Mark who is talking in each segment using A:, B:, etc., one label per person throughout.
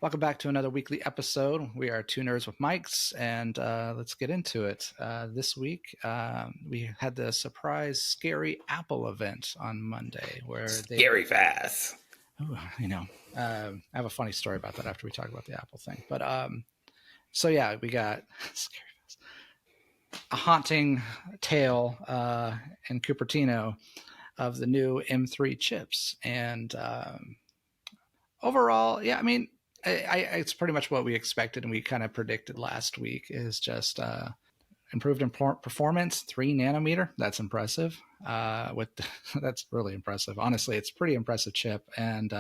A: Welcome back to another weekly episode. We are Two Nerds with Mics, and let's get into it. This week, we had the surprise scary Apple event on Monday where
B: Scary fast.
A: I have a funny story about that after we talk about the Apple thing. But so yeah, we got scary fast, a haunting tale in Cupertino of the new M3 chips, and overall, yeah, I mean, it's pretty much what we expected and we kind of predicted last week is just improved in performance, 3 nanometer. That's impressive. That's really impressive. Honestly, it's a pretty impressive chip. And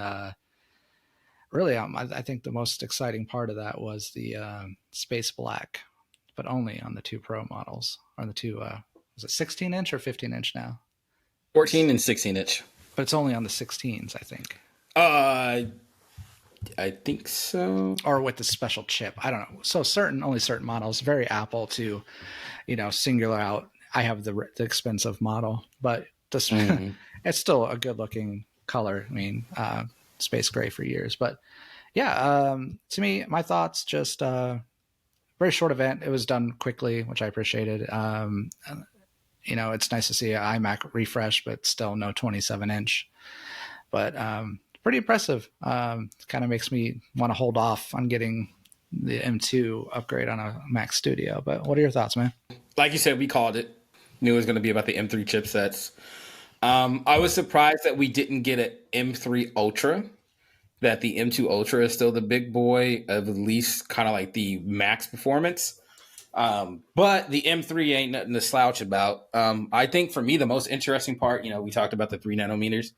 A: really, I think the most exciting part of that was the Space Black, but only on the 2 Pro models. Or the two, was it 16-inch or 15-inch now?
B: 14 and 16-inch.
A: But it's only on the 16s, I think.
B: I think so.
A: Or with the special chip. I don't know. So only certain models, very Apple to, singular out. I have the expensive model, but just, it's still a good looking color. I mean, space gray for years, but yeah, to me, my thoughts, just very short event. It was done quickly, which I appreciated. It's nice to see an iMac refresh, but still no 27-inch. But pretty impressive. Kind of makes me want to hold off on getting the M2 upgrade on a Mac Studio. But what are your thoughts, man?
B: Like you said, we called it. Knew it was going to be about the M3 chipsets. I was surprised that we didn't get an M3 Ultra, that the M2 Ultra is still the big boy of at least kind of like the max performance. But the M3 ain't nothing to slouch about. I think for me, the most interesting part, we talked about the 3 nanometers.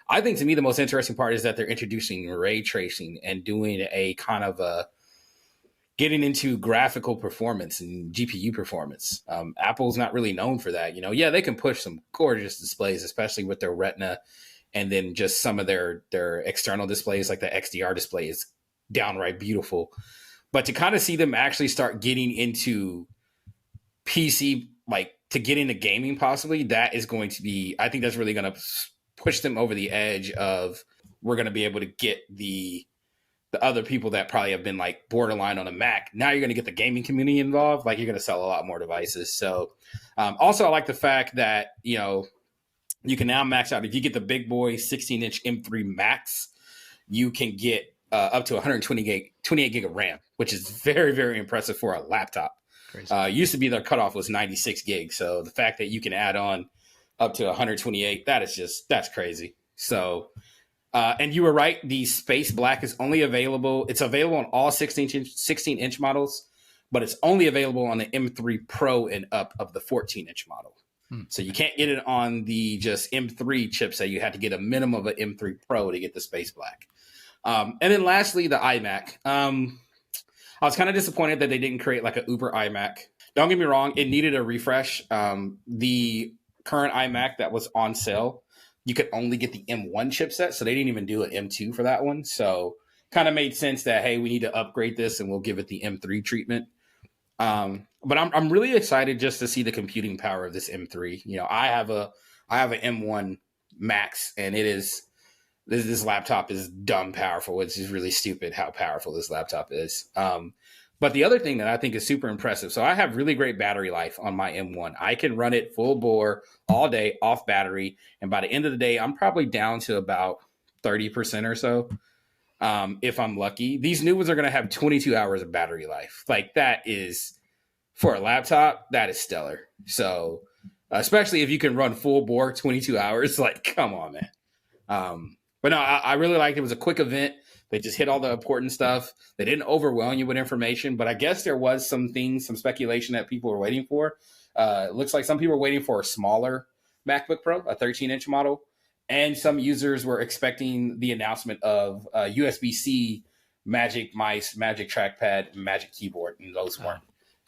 B: I think to me, the most interesting part is that they're introducing ray tracing and doing a kind of getting into graphical performance and GPU performance. Apple's not really known for that. Yeah, they can push some gorgeous displays, especially with their Retina, and then just some of their external displays like the XDR display is downright beautiful. But to kind of see them actually start getting into PC, like to get into gaming possibly, that is going to be, I think that's really going to push them over the edge of we're going to be able to get the other people that probably have been like borderline on a Mac. Now you're going to get the gaming community involved. Like you're going to sell a lot more devices. So also I like the fact that, you can now max out. If you get the big boy 16-inch M3 Max, you can get up to 28 gig of RAM, which is very, very impressive for a laptop. Used to be their cutoff was 96 gigs. So the fact that you can add on up to 128, that's crazy. So, and you were right. The Space Black is only available. It's available on all 16-inch models, but it's only available on the M3 Pro and up of the 14-inch model. So you can't get it on the just M3 chipset. You had to get a minimum of an M3 Pro to get the Space Black. And then lastly, the iMac. I was kind of disappointed that they didn't create like an Uber iMac. Don't get me wrong. It needed a refresh. The current iMac that was on sale, you could only get the M1 chipset. So they didn't even do an M2 for that one. So kind of made sense that, hey, we need to upgrade this and we'll give it the M3 treatment. But I'm really excited just to see the computing power of this M3. I have an M1 Max, and this laptop is dumb powerful. It's just really stupid how powerful this laptop is. But the other thing that I think is super impressive, so I have really great battery life on my M1. I can run it full bore all day off battery, and by the end of the day, I'm probably down to about 30% or so. If I'm lucky. These new ones are going to have 22 hours of battery life. Like that is, for a laptop, that is stellar. So, especially if you can run full bore 22 hours, like, come on, man. But no, I really liked it. It was a quick event. They just hit all the important stuff. They didn't overwhelm you with information, but I guess there was some speculation that people were waiting for. It looks like some people were waiting for a smaller MacBook Pro, a 13-inch model. And some users were expecting the announcement of USB-C Magic Mice, Magic Trackpad, Magic Keyboard, and those weren't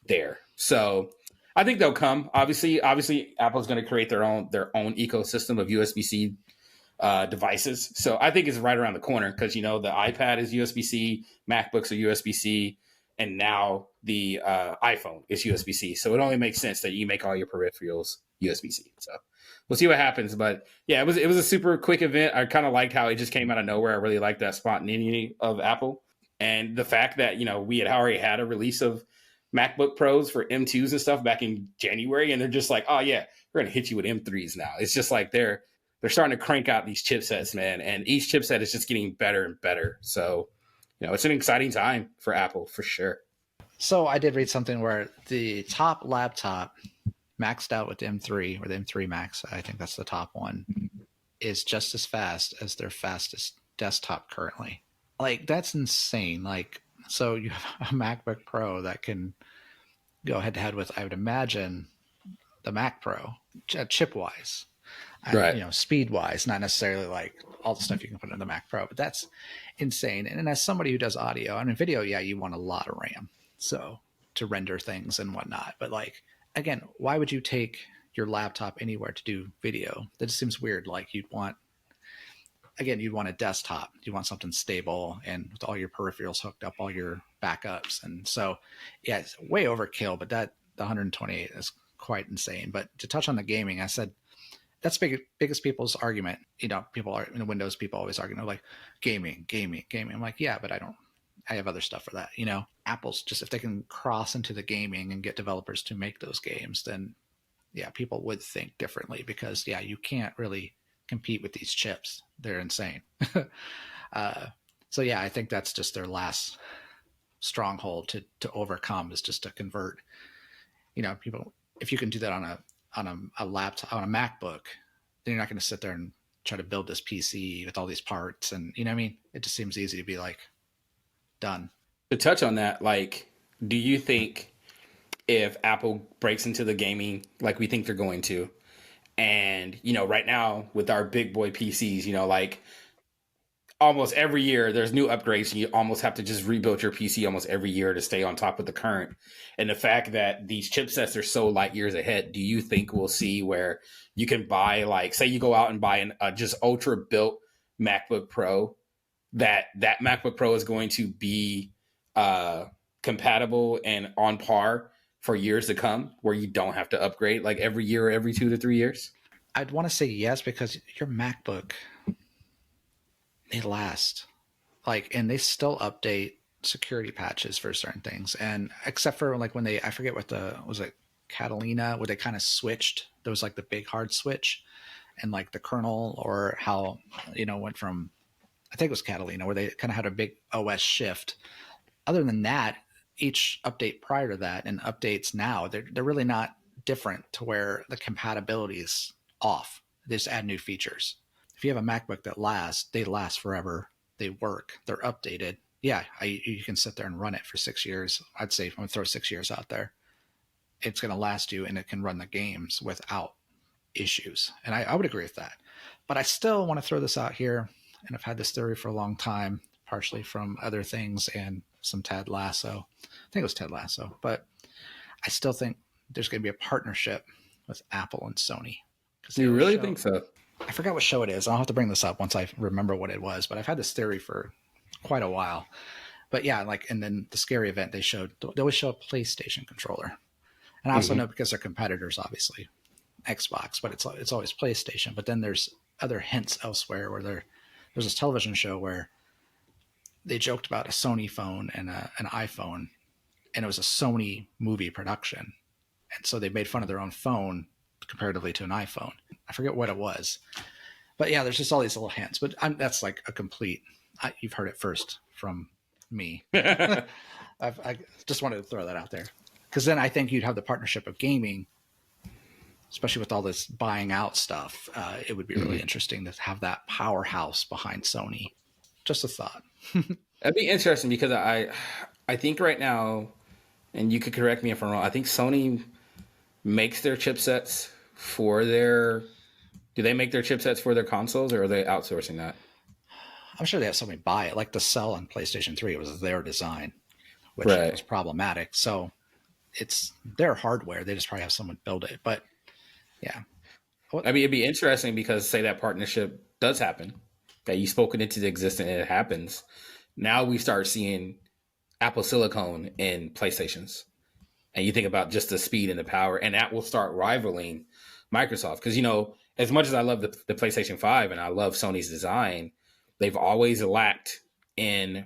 B: there. So I think they'll come. Obviously, Apple's going to create their own ecosystem of USB-C devices. So I think it's right around the corner because, the iPad is USB-C, MacBooks are USB-C, and now the iPhone is USB-C. So it only makes sense that you make all your peripherals USB-C. So we'll see what happens. But yeah, it was a super quick event. I kind of liked how it just came out of nowhere. I really liked that spontaneity of Apple. And the fact that, we had already had a release of MacBook Pros for M2s and stuff back in January, and they're just like, oh yeah, we're gonna hit you with M3s now. It's just like they're starting to crank out these chipsets, man, and each chipset is just getting better and better. So, it's an exciting time for Apple for sure.
A: So I did read something where the top laptop maxed out with the M3 or the M3 Max, I think that's the top one, is just as fast as their fastest desktop currently. Like, that's insane. Like, so you have a MacBook Pro that can go head to head with, I would imagine, the Mac Pro, chip wise,
B: Right.
A: speed wise, not necessarily like all the stuff you can put in the Mac Pro, but that's insane. And as somebody who does audio, I mean, video, yeah, you want a lot of RAM, so to render things and whatnot. But like, again, why would you take your laptop anywhere to do video? That just seems weird. Like, you'd want a desktop. You want something stable and with all your peripherals hooked up, all your backups. And so, yeah, it's way overkill, but the 128 is quite insane. But to touch on the gaming, I said, that's biggest people's argument. People are Windows people always argue, like gaming. I'm like, yeah, but I have other stuff for that. Apple's just, if they can cross into the gaming and get developers to make those games, then yeah, people would think differently, because yeah, you can't really compete with these chips. They're insane. So yeah, I think that's just their last stronghold to overcome, is just to convert, people. If you can do that on a laptop, on a MacBook, then you're not going to sit there and try to build this PC with all these parts. And what I mean? It just seems easy to be like, done.
B: To touch on that, like, do you think if Apple breaks into the gaming like we think they're going to, and right now with our big boy PCs, like almost every year there's new upgrades, and you almost have to just rebuild your PC almost every year to stay on top of the current. And the fact that these chipsets are so light years ahead, do you think we'll see where you can buy, like, say you go out and buy an just ultra built MacBook Pro, that MacBook Pro is going to be compatible and on par for years to come, where you don't have to upgrade like every year or every 2 to 3 years?
A: I'd want to say yes, because your MacBook, they last, and they still update security patches for certain things. And except for like when I forget what was it, Catalina, where they kind of switched, there was like the big hard switch, and like the kernel, or how, went from, I think it was Catalina, where they kind of had a big OS shift. Other than that, each update prior to that and updates now, they're really not different to where the compatibility is off. They just add new features. If you have a MacBook that lasts, they last forever. They work. They're updated. Yeah, you can sit there and run it for 6 years. I'd say I'm going to throw 6 years out there. It's going to last you, and it can run the games without issues. And I would agree with that. But I still want to throw this out here, and I've had this theory for a long time, partially from other things and some Ted Lasso. I think it was Ted Lasso. But I still think there's going to be a partnership with Apple and Sony.
B: You really think so?
A: I forgot what show it is. I'll have to bring this up once I remember what it was. But I've had this theory for quite a while. But yeah, and then the scary event they always show a PlayStation controller. And I also know, because they're competitors, obviously, Xbox, but it's always PlayStation. But then there's other hints elsewhere, where there's this television show where they joked about a Sony phone and an iPhone, and it was a Sony movie production. And so they made fun of their own phone comparatively to an iPhone. I forget what it was. But yeah, there's just all these little hints. But that's like a complete, you've heard it first from me. I just wanted to throw that out there. Because then I think you'd have the partnership of gaming, especially with all this buying out stuff. It would be really interesting to have that powerhouse behind Sony. Just a thought.
B: That'd be interesting, because I think right now, and you could correct me if I'm wrong, I think Sony makes their chipsets for their... Do they make their chipsets for their consoles, or are they outsourcing that?
A: I'm sure they have somebody buy it. Like the cell on PlayStation 3, it was their design, which was problematic. So it's their hardware. They just probably have someone build it. But yeah.
B: I mean, it'd be interesting, because say that partnership does happen, that you spoken into the existence and it happens. Now we start seeing Apple Silicon in PlayStations. And you think about just the speed and the power, and that will start rivaling Microsoft. Because, as much as I love the PlayStation 5 and I love Sony's design, they've always lacked in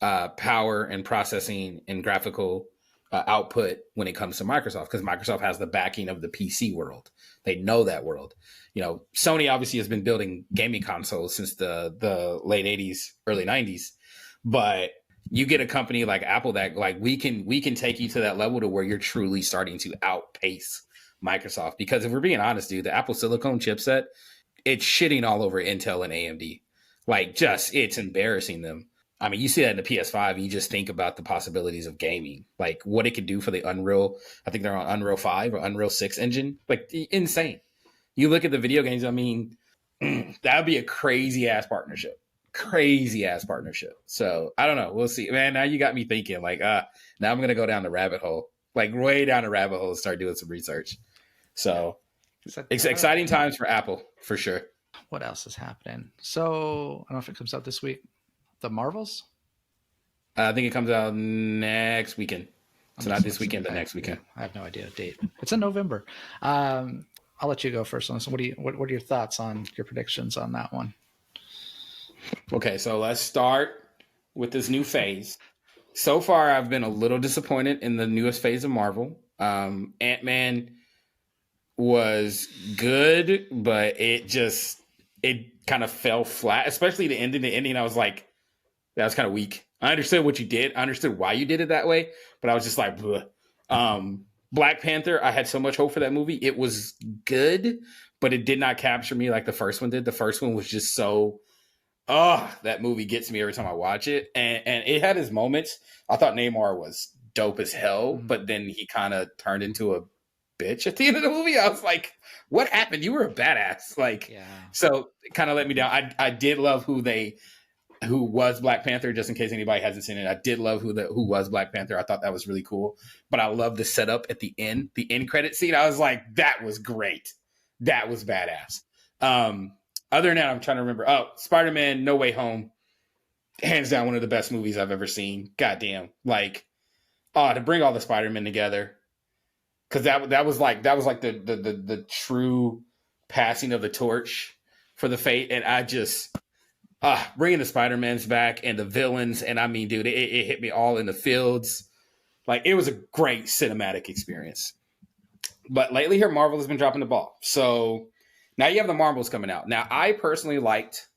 B: power and processing and graphical output when it comes to Microsoft, because Microsoft has the backing of the PC world. They know that world. You know, Sony obviously has been building gaming consoles since the late 80s, early 90s, but you get a company like Apple that like we can take you to that level to where you're truly starting to outpace Microsoft. Because if we're being honest, dude, the Apple Silicon chipset, it's shitting all over Intel and AMD. Like, just it's embarrassing them. I mean, you see that in the PS5, and you just think about the possibilities of gaming, like what it could do for the Unreal. I think they're on Unreal 5 or Unreal 6 engine. Like, insane. You look at the video games, I mean, that would be a crazy ass partnership. Crazy ass partnership. So I don't know. We'll see. Man, now you got me thinking, like, now I'm going to go down the rabbit hole, like way down the rabbit hole and start doing some research. So it's exciting times for Apple, for sure.
A: What else is happening? So I don't know if it comes out this week. The Marvels?
B: I think it comes out next weekend. So not this weekend, but next weekend.
A: I have no idea date. It's in November. I'll let you go first on this. What are your thoughts on your predictions on that one?
B: Okay, so let's start with this new phase. So far, I've been a little disappointed in the newest phase of Marvel. Ant-Man was good, but it kind of fell flat, especially the ending. The ending, I was like, that was kind of weak. I understood what you did. I understood why you did it that way, but I was just like, Black Panther, I had so much hope for that movie. It was good, but it did not capture me like the first one did. The first one was just so, that movie gets me every time I watch it. And it had his moments. I thought Namor was dope as hell, but then he kind of turned into a bitch at the end of the movie. I was like, what happened? You were a badass. Like, yeah. So it kind of let me down. I did love who was Black Panther, just in case anybody hasn't seen it. I did love who was Black Panther. I thought that was really cool. But I love the setup at the end credit scene. I was like, that was great. That was badass. Other than that, I'm trying to remember. Oh, Spider-Man No Way Home. Hands down, one of the best movies I've ever seen. Goddamn. Like, to bring all the Spider-Men together. Because that was like the true passing of the torch for the fate. And I just bringing the Spider-Mans back and the villains. And I mean, dude, it hit me all in the fields. Like, it was a great cinematic experience. But lately here, Marvel has been dropping the ball. So now you have the Marvels coming out. Now, I personally liked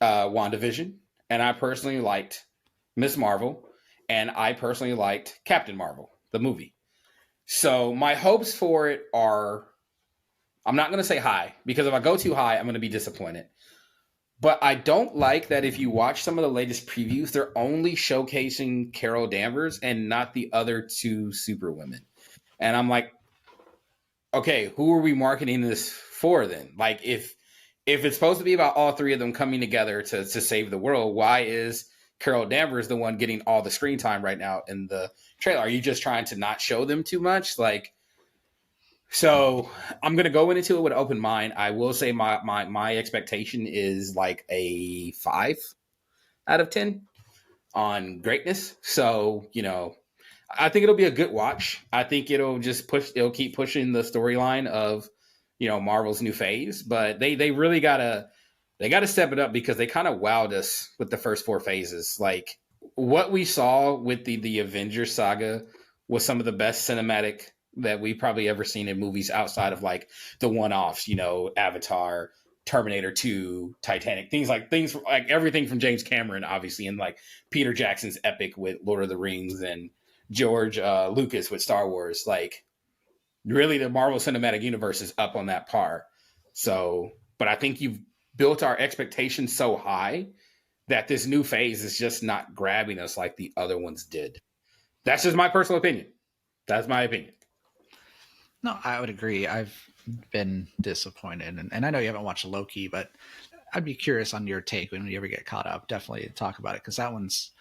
B: WandaVision, and I personally liked Miss Marvel, and I personally liked Captain Marvel, the movie. So my hopes for it are, I'm not going to say high, because if I go too high, I'm going to be disappointed. But I don't like that if you watch some of the latest previews, they're only showcasing Carol Danvers and not the other two Superwomen. And I'm like, okay, who are we marketing this for then? Like, if it's supposed to be about all three of them coming together to save the world, why is Carol Danvers the one getting all the screen time right now in the trailer? Are you just trying to not show them too much? Like, so I'm going to go into it with an open mind. I will say my expectation is like a 5 out of 10 on greatness. So, you know, I think it'll be a good watch. I think it'll keep pushing the storyline of, you know, Marvel's new phase, but they really gotta step it up, because they kind of wowed us with the first 4 phases. Like, what we saw with the Avengers saga was some of the best cinematic that we've probably ever seen in movies outside of like the one-offs, you know, Avatar, Terminator 2, Titanic, things like everything from James Cameron, obviously, and like Peter Jackson's epic with Lord of the Rings and George Lucas with Star Wars. Like, really, the Marvel Cinematic Universe is up on that par. So, but I think you've built our expectations so high that this new phase is just not grabbing us like the other ones did. That's just my personal opinion. That's my opinion.
A: No, I would agree. I've been disappointed. And I know you haven't watched Loki, but I'd be curious on your take when you ever get caught up. Definitely talk about it, because that one's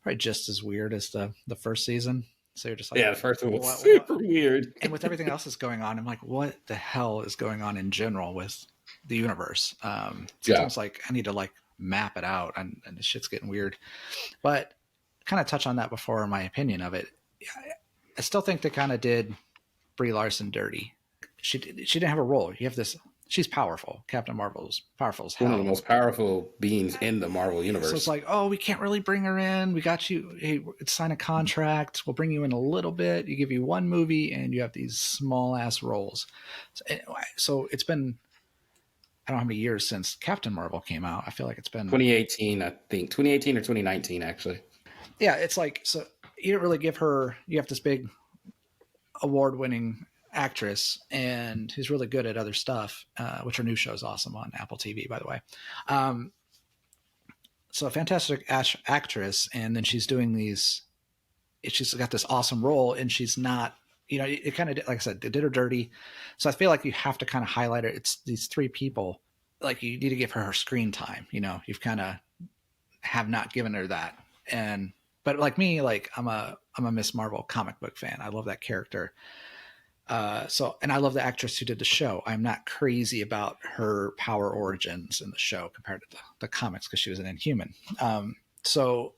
A: probably just as weird as the first season. So you're just like,
B: yeah, the first one was super weird.
A: And with everything else that's going on, I'm like, what the hell is going on in general with the universe? It's almost like I need to like map it out, and the shit's getting weird. But kind of touch on that before, in my opinion of it. I still think they kind of did Brie Larson dirty. She didn't have a role. You have this she's powerful. Captain Marvel's powerful as
B: One of the
A: hell.
B: most powerful beings in the Marvel
A: So it's
B: universe.
A: like, oh, we can't really bring her in. We got you. Hey, sign a contract. We'll bring you in a little bit. You give you one movie, and you have these small ass roles. So it's been, I don't know how many years since Captain Marvel came out. I feel like it's been,
B: 2018, I think 2018 or 2019, actually.
A: yeah. It's like, so you don't really give her. You have this big award winning actress, and who's really good at other stuff, which her new show is awesome on Apple TV, by the way. Um, so a fantastic actress, and then she's doing these. She's got this awesome role, and she's not. It kind of, like I said, it did her dirty. So I feel like you have to kind of highlight it. It's these three people. Like, you need to give her screen time. You've kind of have not given her that. And but like me, like I'm a Miss Marvel comic book fan. I love that character. And I love the actress who did the show. I'm not crazy about her power origins in the show compared to the comics, because she was an Inhuman. So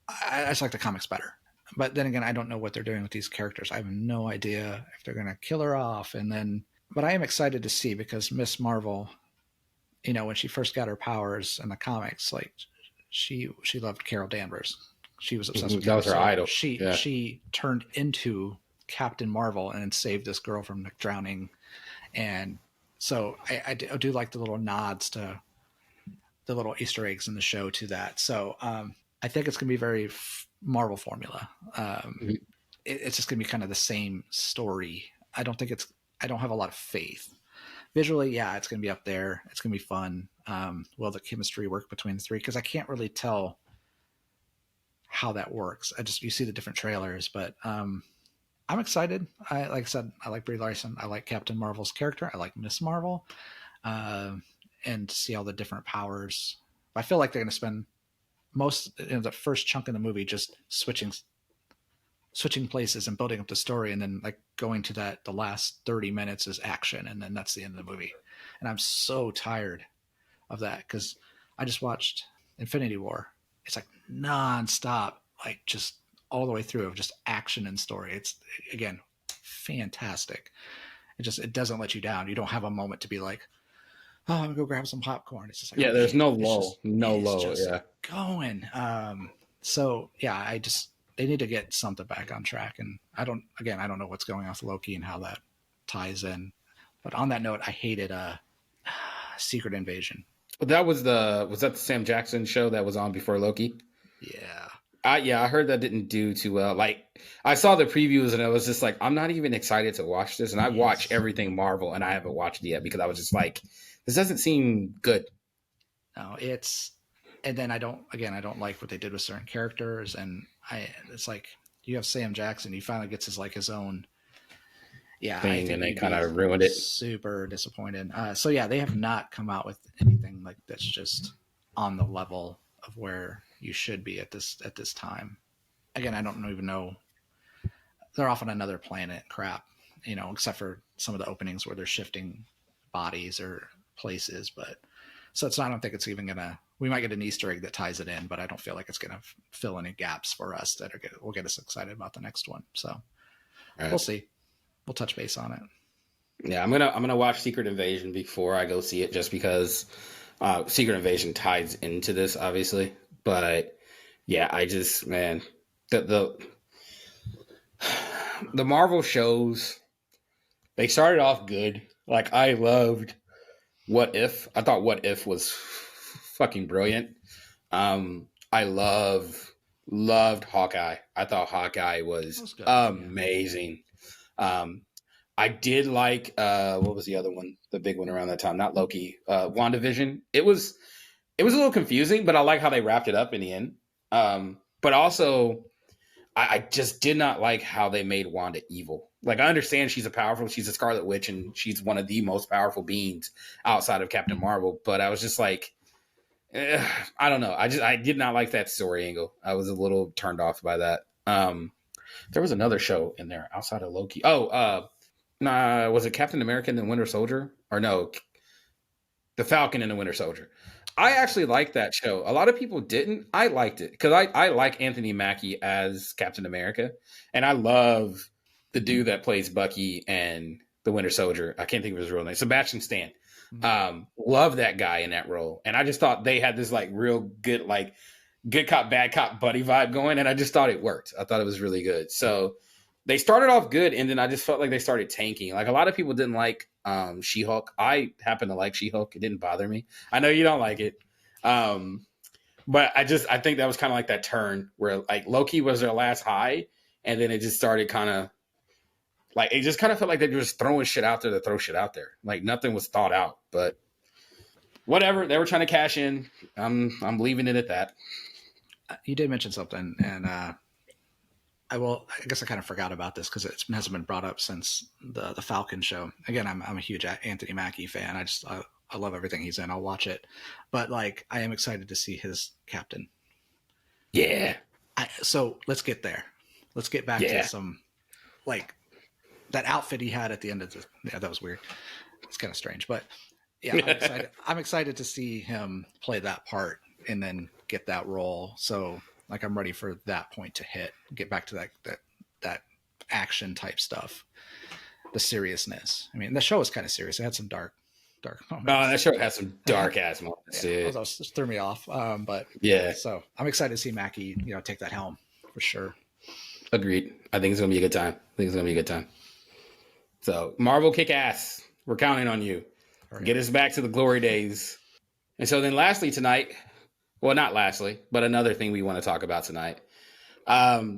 A: I just like the comics better. But then again, I don't know what they're doing with these characters. I have no idea if they're going to kill her off. But I am excited to see, because Miss Marvel, when she first got her powers in the comics, like she loved Carol Danvers. She was obsessed with
B: That
A: her.
B: was her
A: So
B: idol.
A: she
B: Yeah.
A: she turned into Captain Marvel and saved this girl from drowning. And so I do like the little nods to the little Easter eggs in the show to that. So I think it's going to be very Marvel formula.
B: Mhm.
A: It's just going to be kind of the same story. I don't have a lot of faith. Visually, yeah, it's going to be up there. It's going to be fun. Will the chemistry work between the three? Because I can't really tell how that works. You see the different trailers, but I'm excited. Like I said, I like Brie Larson. I like Captain Marvel's character. I like Miss Marvel, uh, and see all the different powers. I feel like they're going to spend the first chunk of the movie just switching places and building up the story, and then like going to the last 30 minutes is action, and then that's the end of the movie. And I'm so tired of that, because I just watched Infinity War. It's like nonstop, like just all the way through of just action and story. It's, again, fantastic. It doesn't let you down. You don't have a moment to be like, oh, I'm gonna go grab some popcorn. It's just like,
B: Yeah, there's
A: okay,
B: no
A: it's
B: lull.
A: just
B: No
A: it's
B: lull.
A: just
B: Yeah.
A: going. So yeah, they need to get something back on track. And I don't know what's going on with Loki and how that ties in. But on that note, I hated Secret Invasion.
B: But was that the Sam Jackson show that was on before Loki?
A: Yeah.
B: I heard that didn't do too well. Like, I saw the previews and I was just like, I'm not even excited to watch this. And I watch everything Marvel and I haven't watched it yet because I was just like, this doesn't seem good.
A: No, and then I don't like what they did with certain characters, and it's like, you have Sam Jackson, he finally gets his own. Yeah, I
B: Thing,
A: think
B: and they
A: you'd
B: kind
A: be
B: of ruined it.
A: super disappointed. So yeah, they have not come out with anything like that's just on the level of where you should be at this time. Again, I don't even know. They're off on another planet, crap, except for some of the openings where they're shifting bodies or places. But so I don't think it's even gonna. We might get an Easter egg that ties it in, but I don't feel like it's gonna fill any gaps for us that will get us excited about the next one. So we'll see. We'll touch base on it.
B: Yeah, I'm gonna watch Secret Invasion before I go see it, just because Secret Invasion ties into this, obviously. But yeah, I just, man, the the Marvel shows, they started off good. Like, I loved What If. I thought What If was fucking brilliant. I loved Hawkeye. I thought Hawkeye was
A: Good,
B: amazing. I did like what was the other one? The big one around that time, not Loki. WandaVision. It was a little confusing, but I like how they wrapped it up in the end. But also, I just did not like how they made Wanda evil. Like, I understand she's a Scarlet Witch, and she's one of the most powerful beings outside of Captain Marvel. But I was just like, I don't know. I did not like that story angle. I was a little turned off by that. There was another show in there outside of Loki. Was it Captain America and the Winter Soldier? Or no, The Falcon and the Winter Soldier. I actually liked that show. A lot of people didn't. I liked it because I like Anthony Mackie as Captain America, and I love the dude that plays Bucky and the Winter Soldier. I can't think of his real name. Sebastian Stan. Love that guy in that role. And I just thought they had this like real good, like good cop, bad cop buddy vibe going. And I just thought it worked. I thought it was really good. So they started off good. And then I just felt like they started tanking. Like a lot of people didn't like She-Hulk. I happen to like She-Hulk. It didn't bother me. I know you don't like it. But I think that was kind of like that turn where like Loki was their last high. And then it just started kind of like, it just kind of felt like they were just throwing shit out there to throw shit out there. Like nothing was thought out, but whatever. They were trying to cash in. I'm leaving it at that.
A: You did mention something, and I guess I kind of forgot about this because it hasn't been brought up since the Falcon show. Again, I'm a huge Anthony Mackie fan. I love everything he's in. I'll watch it, but like I am excited to see his captain.
B: Yeah.
A: So let's get there. Let's get back to some like that outfit he had at the end of the. Yeah, that was weird. It's kind of strange, but yeah, I'm excited. I'm excited to see him play that part and then get that role. So like I'm ready for that point to hit. Get back to that action type stuff. The seriousness. I mean, the show was kind of serious. It had some dark moments.
B: Oh, that show has some dark ass moments.
A: Yeah, it just threw me off. But
B: yeah,
A: so I'm excited to see Mackie, take that helm for sure.
B: Agreed. I think it's gonna be a good time. So Marvel kick ass. We're counting on you. Right. Get us back to the glory days. And so then lastly tonight, well, not lastly, but another thing we want to talk about tonight.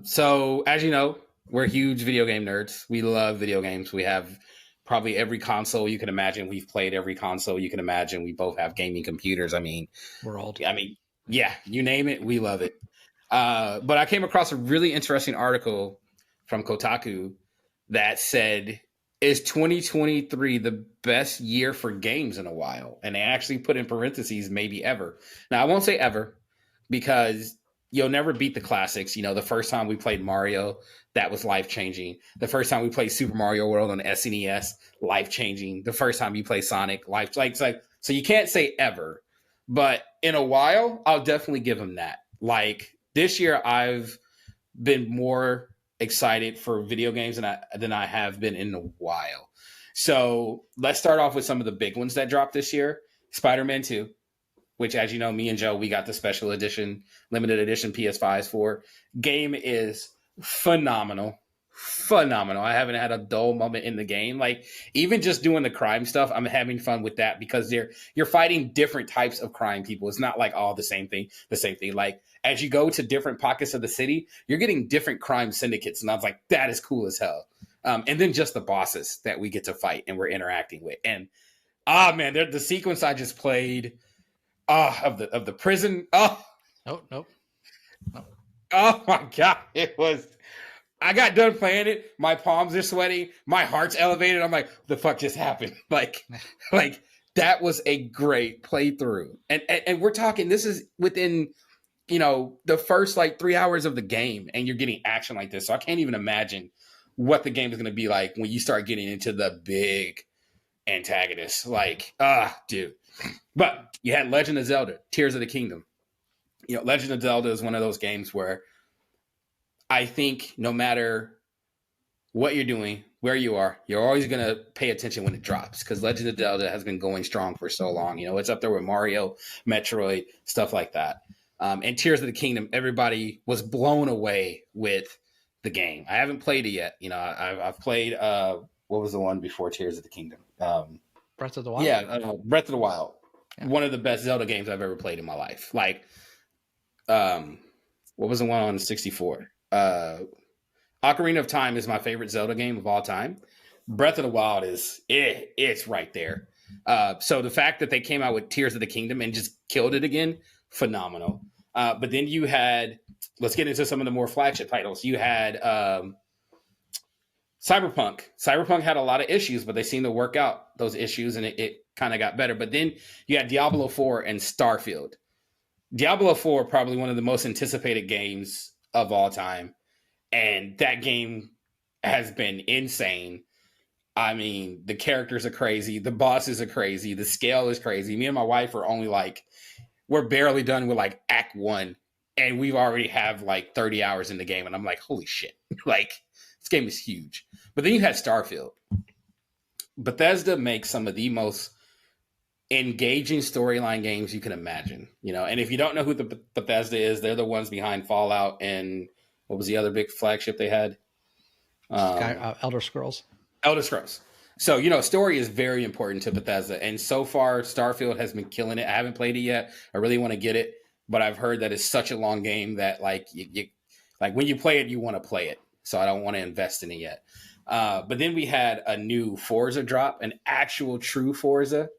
B: So as you know, we're huge video game nerds. We love video games. We have probably every console you can imagine. We've played every console you can imagine. We both have gaming computers. I mean,
A: we're old.
B: I mean, yeah, you name it, we love it. But I came across a really interesting article from Kotaku that said, is 2023 the best year for games in a while? And they actually put in parentheses, maybe ever. Now, I won't say ever because you'll never beat the classics. The first time we played Mario, that was life-changing. The first time we played Super Mario World on the SNES, life-changing. The first time you play Sonic, so you can't say ever. But in a while, I'll definitely give them that. Like this year, I've been more excited for video games than I have been in a while. So let's start off with some of the big ones that dropped this year. Spider-Man 2, which, as you know, me and Joe, we got the special edition, limited edition PS5s for. Game is phenomenal. I haven't had a dull moment in the game. Like, even just doing the crime stuff, I'm having fun with that because you're fighting different types of crime people. It's not like all the same thing. Like, as you go to different pockets of the city, you're getting different crime syndicates. And I was like, that is cool as hell. And then just the bosses that we get to fight and we're interacting with. And, man, the sequence I just played of the prison.
A: Nope.
B: Oh, my God. I got done playing it. My palms are sweaty. My heart's elevated. I'm like, what the fuck just happened? Like that was a great playthrough. And we're talking, this is within, the first like 3 hours of the game and you're getting action like this. So I can't even imagine what the game is going to be like when you start getting into the big antagonists. Like, dude. But you had Legend of Zelda, Tears of the Kingdom. Legend of Zelda is one of those games where I think no matter what you're doing, where you are, you're always going to pay attention when it drops because Legend of Zelda has been going strong for so long. It's up there with Mario, Metroid, stuff like that. And Tears of the Kingdom, everybody was blown away with the game. I haven't played it yet. I've played, what was the one before Tears of the Kingdom?
A: Breath of the Wild?
B: Yeah, Breath of the Wild. Yeah. One of the best Zelda games I've ever played in my life. Like, what was the one on 64? Ocarina of Time is my favorite Zelda game of all time. Breath of the Wild it's right there. So the fact that they came out with Tears of the Kingdom and just killed it again, phenomenal. But then you had, let's get into some of the more flagship titles. You had Cyberpunk. Cyberpunk had a lot of issues, but they seemed to work out those issues and it kind of got better. But then you had Diablo 4 and Starfield. Diablo 4, probably one of the most anticipated games of all time. And that game has been insane. I mean, the characters are crazy. The bosses are crazy. The scale is crazy. Me and my wife are only we're barely done with Act 1. And we've already have 30 hours in the game. And I'm like, holy shit. This game is huge. But then you had Starfield. Bethesda makes some of the most engaging storyline games you can imagine. And if you don't know who the Bethesda is, they're the ones behind Fallout and what was the other big flagship they had?
A: Elder Scrolls.
B: Elder Scrolls. So, story is very important to Bethesda. And so far, Starfield has been killing it. I haven't played it yet. I really want to get it. But I've heard that it's such a long game that, like, like when you play it, you want to play it. So I don't want to invest in it yet. But then we had a new Forza drop, an actual true Forza,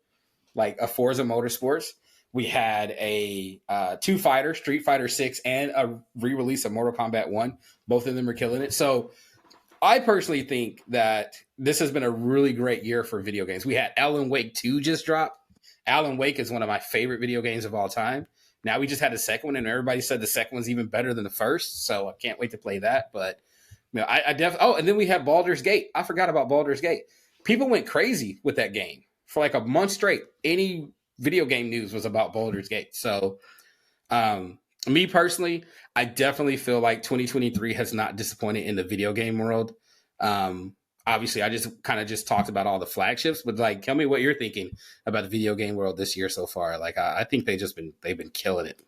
B: like a Forza Motorsports. We had a two fighter, Street Fighter 6, and a re-release of Mortal Kombat 1. Both of them are killing it. So I personally think that this has been a really great year for video games. We had Alan Wake 2 just drop. Alan Wake is one of my favorite video games of all time. Now we just had the second one, and everybody said the second one's even better than the first. So I can't wait to play that. But I definitely. Oh, and then we had Baldur's Gate. I forgot about Baldur's Gate. People went crazy with that game for like a month straight. Any video game news was about Baldur's Gate. So, me personally, I definitely feel like 2023 has not disappointed in the video game world. Obviously, I just kind of talked about all the flagships, but like, tell me what you're thinking about the video game world this year so far. Like, I think they've been killing it.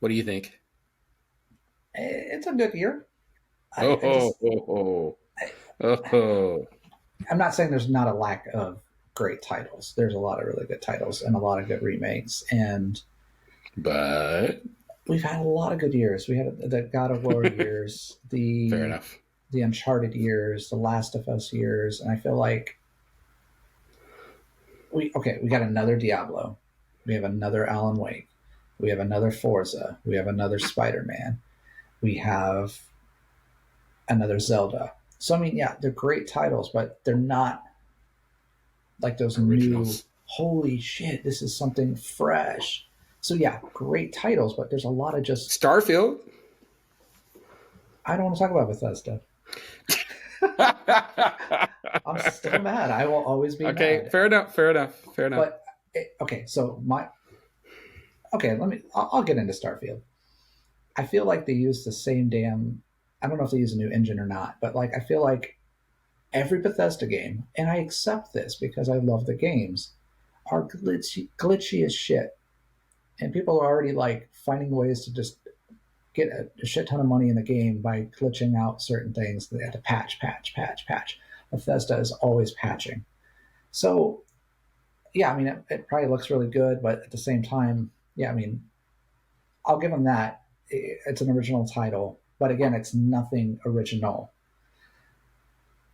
B: What do you think?
C: It's a good year.
B: Oh.
C: I'm not saying there's not a lack of great titles. There's a lot of really good titles and a lot of good remakes,
B: but
C: we've had a lot of good years. We had the God of War years,
B: fair enough,
C: the Uncharted years, the Last of Us years, and I feel like we got another Diablo, we have another Alan Wake, we have another Forza, we have another Spider-Man, we have another Zelda. So I mean, yeah, they're great titles, but they're not like those originals. New, holy shit, this is something fresh. So yeah, great titles, but there's a lot of just
B: Starfield.
C: I don't want to talk about Bethesda. I'm still mad. I will always be
B: okay,
C: mad.
B: Fair enough.
C: But I'll get into Starfield. I feel like they use the same damn, I don't know if they use a new engine or not, but like I feel like every Bethesda game, and I accept this because I love the games, are glitchy as shit. And people are already like finding ways to just get a shit ton of money in the game by glitching out certain things. They have to patch. Bethesda is always patching. So, yeah, I mean, it probably looks really good, but at the same time, yeah, I mean, I'll give them that. It's an original title, but again, it's nothing original.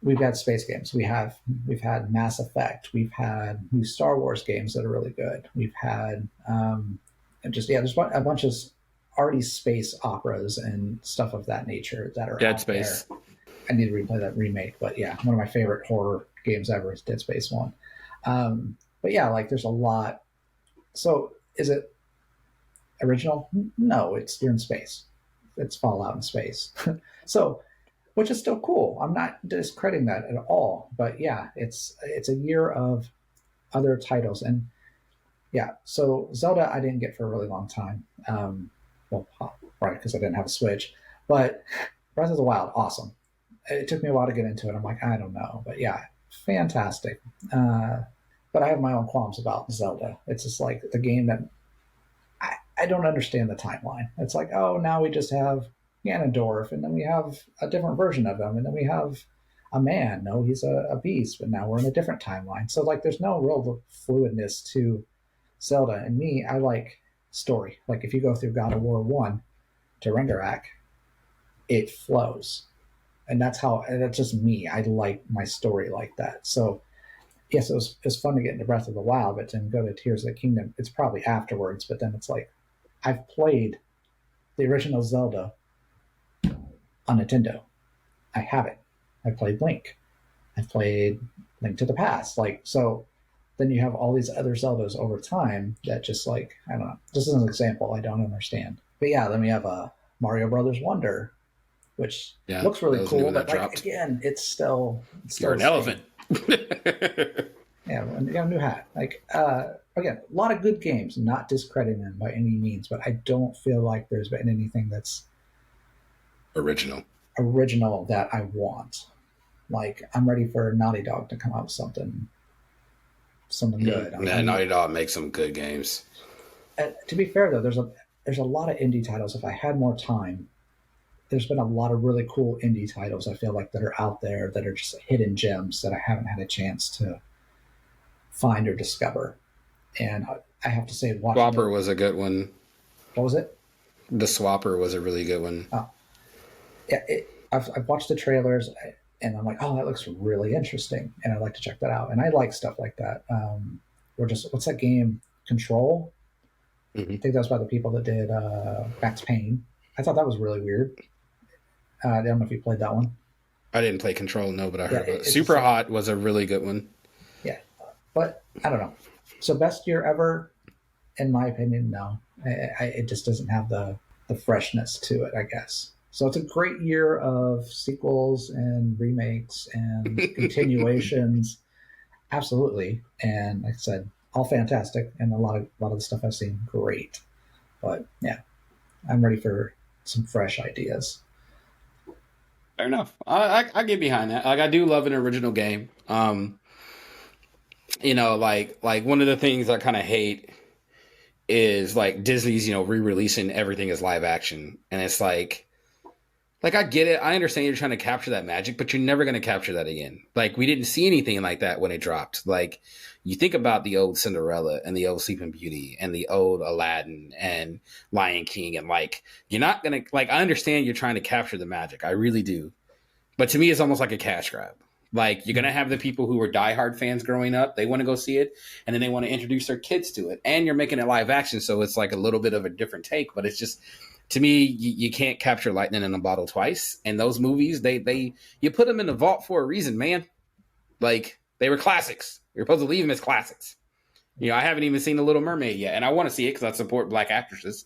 C: We've had space games. We've had Mass Effect. We've had new Star Wars games that are really good. We've had there's a bunch of already space operas and stuff of that nature that are
B: Dead Space.
C: There. I need to replay that remake, but yeah, one of my favorite horror games ever is Dead Space 1. But yeah, like there's a lot. So is it original? No, you're in space. It's Fallout in space. So, which is still cool. I'm not discrediting that at all. But yeah, it's a year of other titles. And yeah, so Zelda I didn't get for a really long time. Right, because I didn't have a Switch. But Breath of the Wild, awesome. It took me a while to get into it. I'm like, I don't know. But yeah, fantastic. But I have my own qualms about Zelda. It's just like the game that I don't understand the timeline. It's like, oh, now we just have Ganondorf, and then we have a different version of him, and then we have a man. No, he's a beast, but now we're in a different timeline. So like, there's no real fluidness to Zelda. And me, I like story. Like if you go through God of War 1 to Ragnarok, it flows. And that's just me. I like my story like that. So yes, it was fun to get into Breath of the Wild, but then go to Tears of the Kingdom, it's probably afterwards. But then it's like, I've played the original Zelda on Nintendo. I have it. I played Link. I've played Link to the Past. Like, so then you have all these other Zeldas over time that just like, I don't know, just as an example, I don't understand. But yeah, then we have a Mario Brothers Wonder, which looks really cool. But like, again, it's still
B: you're an elephant.
C: Yeah, and you got a new hat. Like, again, a lot of good games, not discrediting them by any means, but I don't feel like there's been anything that's original that I want. Like, I'm ready for Naughty Dog to come out with something something good.
B: Yeah, Naughty Dog makes some good games.
C: To be fair though, there's a lot of indie titles. If I had more time, there's been a lot of really cool indie titles I feel like that are out there that are just hidden gems that I haven't had a chance to find or discover. And I have to say, watching
B: Swapper was a good one.
C: what was it?
B: The Swapper was a really good one.
C: Yeah, I've watched the trailers and I'm like, oh, that looks really interesting, and I'd like to check that out. And I like stuff like that. Or just what's that game? Control. I think that was by the people that did Max Payne. I thought that was really weird. I don't know if you played that one.
B: I didn't play Control, no, but I heard it.
C: It's
B: Super Hot was a really good one.
C: Yeah, but I don't know. So best year ever, in my opinion, no. It just doesn't have the freshness to it, I guess. So it's a great year of sequels and remakes and continuations, absolutely. And like I said, all fantastic, and a lot of the stuff I've seen, great. But yeah, I'm ready for some fresh ideas.
B: Fair enough. I get behind that. Like, I do love an original game. You know, like one of the things I kind of hate is like Disney's, re-releasing everything as live action, and it's like I get it. I understand you're trying to capture that magic, but you're never going to capture that again. Like, we didn't see anything like that when it dropped. Like, you think about the old Cinderella and the old Sleeping Beauty and the old Aladdin and Lion King, and like, you're not going to, like, I understand you're trying to capture the magic. I really do. But to me, it's almost like a cash grab. Like, you're going to have the people who were diehard fans growing up. They want to go see it, and then they want to introduce their kids to it. And you're making it live action, so it's like a little bit of a different take. But it's just, to me, you can't capture lightning in a bottle twice. And those movies, you put them in the vault for a reason, man. Like, they were classics. You're supposed to leave them as classics. I haven't even seen The Little Mermaid yet, and I want to see it because I support Black actresses.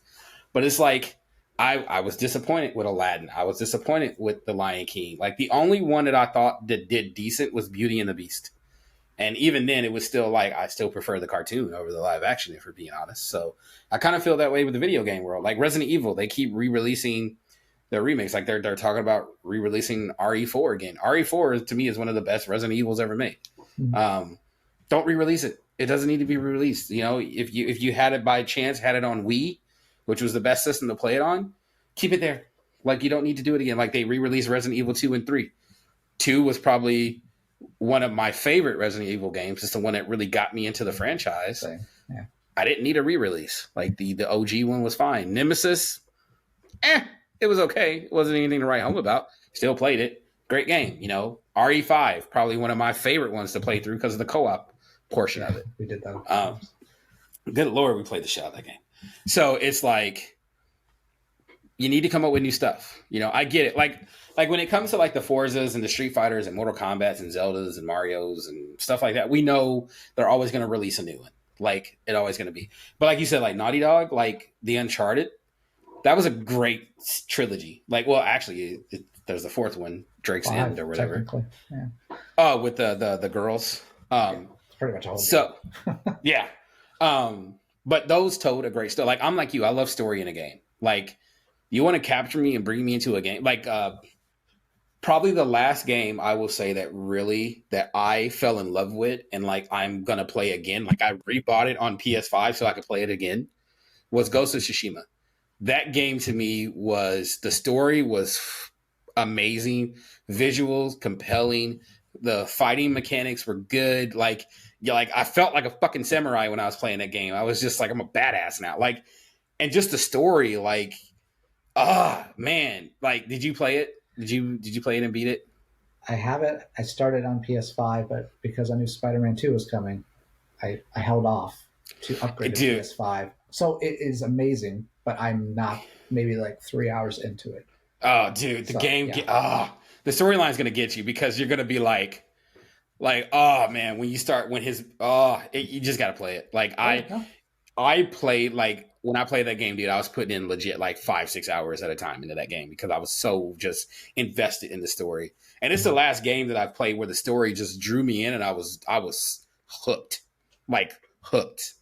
B: But it's like, I was disappointed with Aladdin. I was disappointed with The Lion King. Like, the only one that I thought that did decent was Beauty and the Beast. And even then, it was still like, I still prefer the cartoon over the live action, if we're being honest. So I kind of feel that way with the video game world. Like Resident Evil, they keep re-releasing their remakes. Like, they're talking about re-releasing RE4 again. RE4 to me is one of the best Resident Evils ever made. Mm-hmm. Don't re-release it. It doesn't need to be released. If you had it by chance, had it on Wii, which was the best system to play it on, keep it there. Like, you don't need to do it again. Like, they re-released Resident Evil 2 and 3. 2 was probably one of my favorite Resident Evil games. It's the one that really got me into the franchise.
C: Yeah.
B: I didn't need a re-release. Like, the OG one was fine. Nemesis, it was okay. It wasn't anything to write home about. Still played it. Great game. RE5, probably one of my favorite ones to play through because of the co-op portion of it.
C: We did that.
B: Good Lord, we played the shit out of that game. So it's like, you need to come up with new stuff. I get it. Like when it comes to like the Forzas and the Street Fighters and Mortal Kombats and Zeldas and Marios and stuff like that, we know they're always going to release a new one. Like, it's always going to be. But like you said, like Naughty Dog, like the Uncharted, that was a great trilogy. Like, well, actually, there's the fourth one, Drake's End or whatever.
C: Yeah.
B: Oh, with the girls.
C: Pretty much all.
B: So, yeah. But those told a great story. Like, I'm like you. I love story in a game. Like, you want to capture me and bring me into a game. Like, probably the last game I will say that I fell in love with and like I'm gonna play again. Like, I rebought it on PS5 so I could play it again. Was Ghost of Tsushima. That game to me the story was amazing, visuals compelling, the fighting mechanics were good. Like I felt like a fucking samurai when I was playing that game. I was just like, I'm a badass now. Like, and just the story, like, man. Like, did you play it? Did you play it and beat it?
C: I have it. I started on PS5, but because I knew Spider-Man 2 was coming, I held off to upgrade to PS5. So it is amazing, but I'm not maybe like 3 hours into it.
B: Oh, dude, the game. Yeah. The storyline is going to get you because you're going to be like, oh man, when you just got to play it. Like, I played, like, when I played that game, dude, I was putting in legit like 5-6 hours at a time into that game because I was so just invested in the story. And it's the last game that I've played where the story just drew me in and I was hooked, like hooked.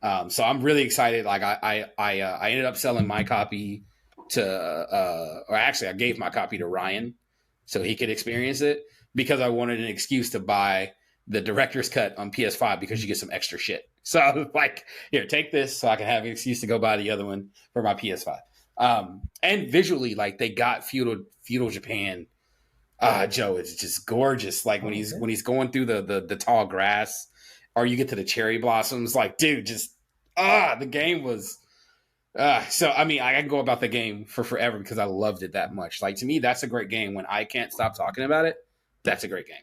B: So I'm really excited. Like, I ended up selling my copy or actually I gave my copy to Ryan so he could experience it because I wanted an excuse to buy the director's cut on PS5 because you get some extra shit. So I was like, here, take this so I can have an excuse to go buy the other one for my PS5. And visually, like they got feudal Japan. Joe, it's just gorgeous. Like when he's going through the tall grass, or you get to the cherry blossoms. Like, dude, just the game was. So I mean, I can go about the game for forever because I loved it that much. Like to me, that's a great game. When I can't stop talking about it, that's a great game.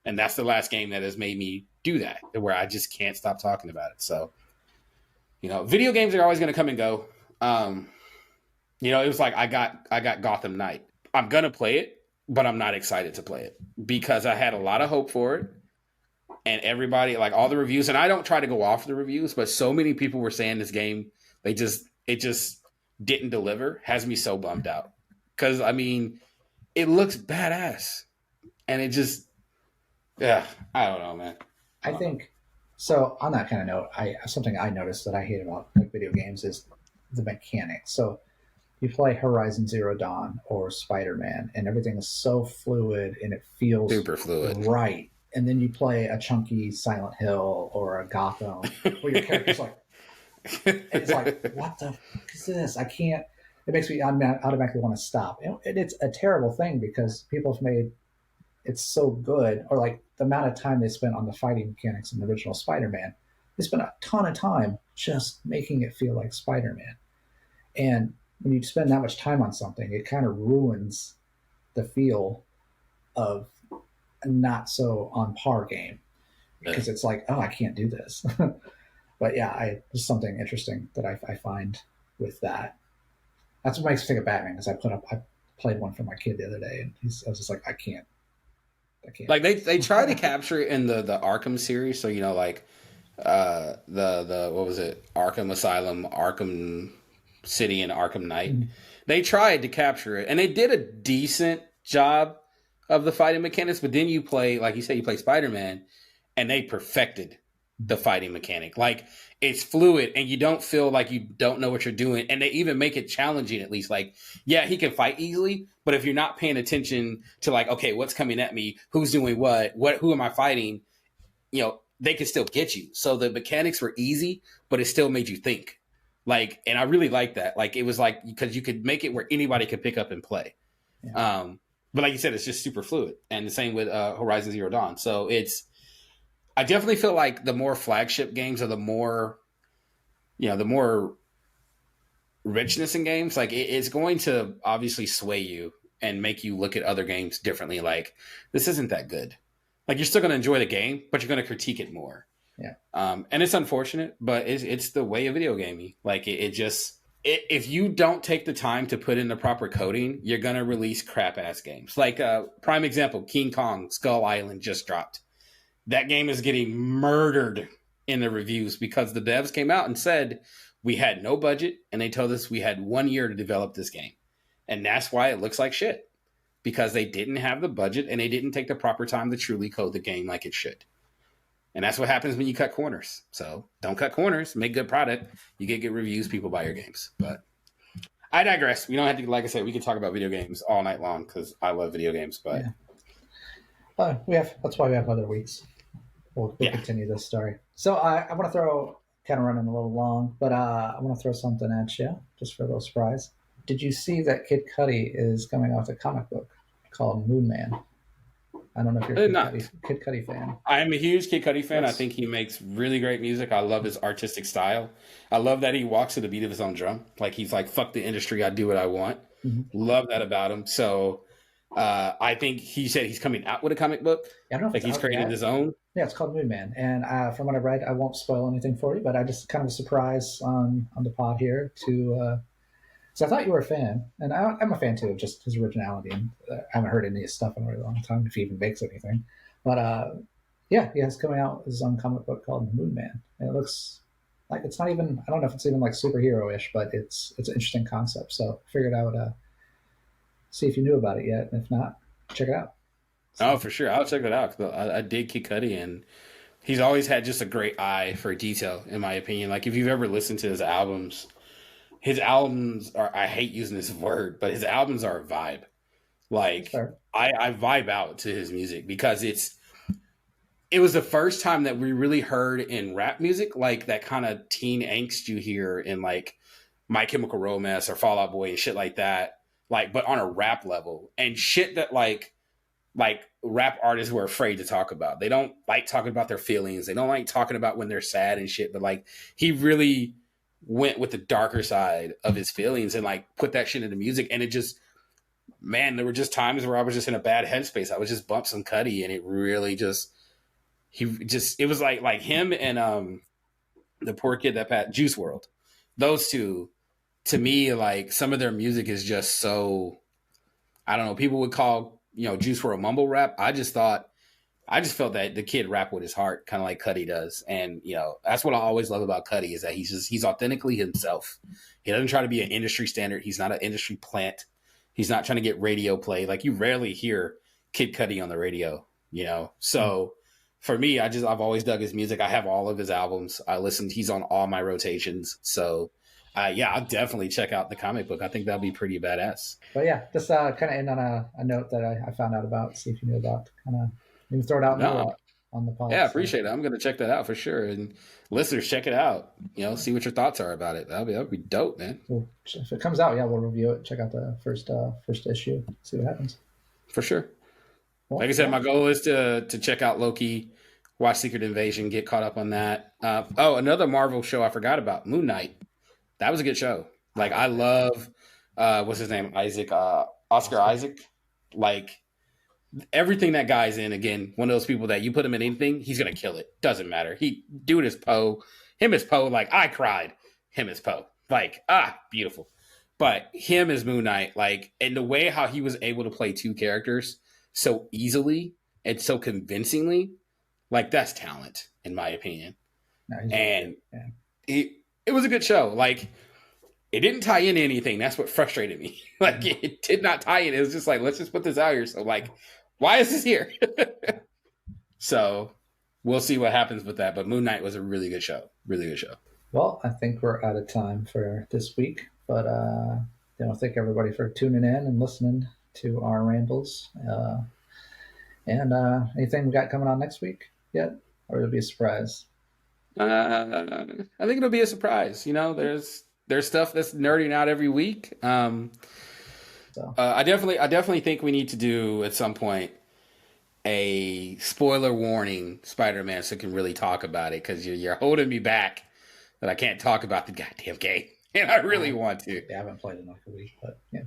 B: And that's the last game that has made me do that, where I just can't stop talking about it. So, video games are always going to come and go. It was like I got Gotham Knight. I'm going to play it, but I'm not excited to play it because I had a lot of hope for it. And everybody, like all the reviews, and I don't try to go off the reviews, but so many people were saying this game, it just didn't deliver, has me so bummed out. Because, I mean, it looks badass. And it just... Yeah, I don't know, man.
C: I think so. On that kind of note, something I noticed that I hate about like video games is the mechanics. So you play Horizon Zero Dawn or Spider-Man, and everything is so fluid and it feels
B: super fluid,
C: right? And then you play a chunky Silent Hill or a Gotham, where your character's like, it's like, what the fuck is this? I can't. It makes me automatically want to stop. And it's a terrible thing because people have made it's so good, or like the amount of time they spent on the fighting mechanics in the original Spider-Man, they spent a ton of time just making it feel like Spider-Man. And when you spend that much time on something, it kind of ruins the feel of a not so on par game because it's like, oh, I can't do this. But yeah, there's something interesting that I find with that. That's what makes me think of Batman because I played one for my kid the other day, and I was just like, I can't.
B: Like they try to capture it in the Arkham series, so like the what was it, Arkham Asylum, Arkham City, and Arkham Knight. Mm-hmm. They tried to capture it, and they did a decent job of the fighting mechanics. But then you play, like you said, you play Spider-Man, and they perfected the fighting mechanic. Like it's fluid, and you don't feel like you don't know what you're doing. And they even make it challenging, at least. Like, yeah, he can fight easily, but if you're not paying attention to like, okay, what's coming at me, who's doing what, who am I fighting? They can still get you. So the mechanics were easy, but it still made you think. Like, and I really like that. Like, it was like because you could make it where anybody could pick up and play. Yeah. But like you said, it's just super fluid, and the same with Horizon Zero Dawn. So I definitely feel like the more flagship games are the more richness in games. Like it's going to obviously sway you and make you look at other games differently. Like this isn't that good. Like you're still going to enjoy the game, but you're going to critique it more.
C: Yeah.
B: And it's unfortunate, but it's the way of video gaming. Like if you don't take the time to put in the proper coding, you're going to release crap ass games. Like prime example, King Kong Skull Island just dropped. That game is getting murdered in the reviews because the devs came out and said we had no budget, and they told us we had 1 year to develop this game. And that's why it looks like shit, because they didn't have the budget and they didn't take the proper time to truly code the game like it should. And that's what happens when you cut corners. So don't cut corners, make good product. You get good reviews, people buy your games. But I digress. We don't have to, like I said, we can talk about video games all night long because I love video games. But
C: that's why we have other weeks. We'll continue this story. So I want to throw, kind of running a little long, but I want to throw something at you just for a little surprise. Did you see that Kid Cudi is coming off a comic book called Moon Man? I don't know if you're a Kid Cudi fan.
B: I am a huge Kid Cudi fan. I think he makes really great music. I love his artistic style. I love that he walks to the beat of his own drum. Like he's like, fuck the industry, I do what I want. Mm-hmm. Love that about him. So I think he said he's coming out with a comic book. I don't know if he's created his own.
C: Yeah, it's called Moon Man. And from what I read, I won't spoil anything for you, but I just kind of a surprise on the pod here to... So I thought you were a fan, and I'm a fan too of just his originality. And I haven't heard any of his stuff in a really long time, if he even makes anything. But he has coming out with his own comic book called Moon Man, and it looks like it's not even. I don't know if it's even like superhero-ish, but it's an interesting concept. So I figured I would see if you knew about it yet, and if not, check it out.
B: So, for sure, I'll check it out. I dig Kid Cudi, and he's always had just a great eye for detail, in my opinion. Like if you've ever listened to his albums are, I hate using this word, but his albums are a vibe. Like I vibe out to his music because it was the first time that we really heard in rap music like that kind of teen angst you hear in like My Chemical Romance or Fall Out Boy and shit like that. Like, but on a rap level and shit that like rap artists were afraid to talk about. They don't like talking about their feelings. They don't like talking about when they're sad and shit. But like he really went with the darker side of his feelings and like put that shit into music. And it just, man, there were just times where I was just in a bad headspace. I would just bump some Cudi and it really just, it was like him and the poor kid that Pat Juice World. Those two, to me, like some of their music is just so, I don't know, people would call, Juice WRLD mumble rap. I just felt that the kid rap with his heart, kind of like Cudi does. And, that's what I always love about Cudi is that he's authentically himself. He doesn't try to be an industry standard. He's not an industry plant. He's not trying to get radio play. Like you rarely hear Kid Cudi on the radio, So for me, I've always dug his music. I have all of his albums. He's on all my rotations. So I'll definitely check out the comic book. I think that'll be pretty badass.
C: But yeah, just kind of end on a note that I found out about. See if you knew about. Kind of maybe throw it out on the pod.
B: Yeah, appreciate it. I'm going to check that out for sure. And listeners, check it out. See what your thoughts are about it. That'll be dope, man.
C: So if it comes out, we'll review it. Check out the first issue. See what happens.
B: For sure. Well, like I said, my goal is to check out Loki, watch Secret Invasion, get caught up on that. Another Marvel show I forgot about, Moon Knight. That was a good show. Like I love, what's his name? Oscar Isaac. Like everything that guy's in. Again, one of those people that you put him in anything, he's gonna kill it. Doesn't matter. Dude is Poe. Him as Poe. Like I cried. Him as Poe. Like beautiful. But him as Moon Knight. Like and the way how he was able to play two characters so easily and so convincingly, like that's talent in my opinion. No, and it was a good show. Like, it didn't tie into anything. That's what frustrated me. Like, it did not tie in. It was just like, let's just put this out here. So, like, why is this here? So, we'll see what happens with that. But Moon Knight was a really good show. Really good show.
C: Well, I think we're out of time for this week. But thank everybody for tuning in and listening to our rambles. And anything we got coming on next week yet? Or it'll be a surprise?
B: I think it'll be a surprise. There's stuff that's nerding out every week. I definitely think we need to do at some point a spoiler warning Spider-Man so we can really talk about it because you're holding me back that I can't talk about the goddamn game, and I really want to.
C: Yeah, I haven't played it in like a week, but yeah.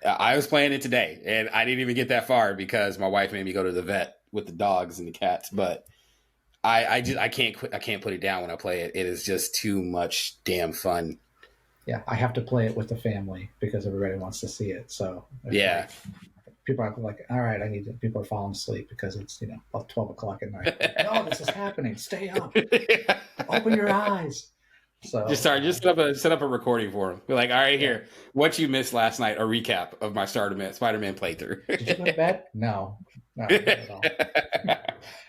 B: I was playing it today, and I didn't even get that far because my wife made me go to the vet with the dogs and the cats, but. I can't put it down when I play it. It is just too much damn fun.
C: Yeah, I have to play it with the family because everybody wants to see it. So
B: yeah,
C: people are like, all right, people are falling asleep because it's about 12 o'clock at night. Like, no, this is happening. Stay up. Open your eyes. So
B: just set up a recording for them. Be like, all right, here, what you missed last night, a recap of my Spider-Man playthrough.
C: Did you go to bed? No, not at all.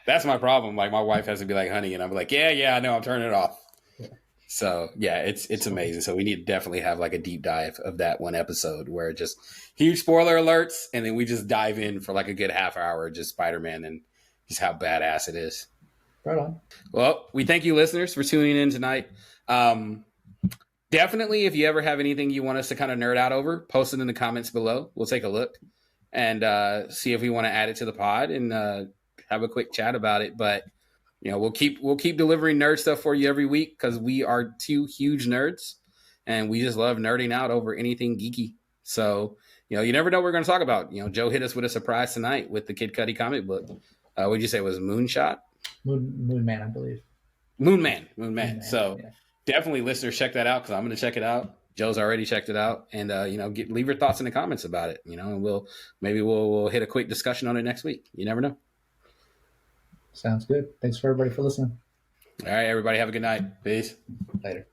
B: That's my problem. Like my wife has to be like, honey, and I'm like, yeah, I know, I'm turning it off. Yeah. So yeah, it's amazing. So we need to definitely have like a deep dive of that one episode where just huge spoiler alerts, and then we just dive in for like a good half hour, just Spider-Man and just how badass it is.
C: Right on.
B: Well, we thank you listeners for tuning in tonight. Definitely, if you ever have anything you want us to kind of nerd out over, post it in the comments below. We'll take a look and see if we want to add it to the pod and have a quick chat about it. But we'll keep delivering nerd stuff for you every week because we are two huge nerds and we just love nerding out over anything geeky. So you never know what we're going to talk about. Joe hit us with a surprise tonight with the Kid Cudi comic book. What did you say it was? Moonshot?
C: Moon Man, I believe.
B: Moon Man. So yeah. Definitely listeners check that out because I'm going to check it out. Joe's already checked it out, and leave your thoughts in the comments about it. And we'll hit a quick discussion on it next week. You never know.
C: Sounds good. Thanks for everybody for listening.
B: All right, everybody, have a good night. Peace.
C: Later.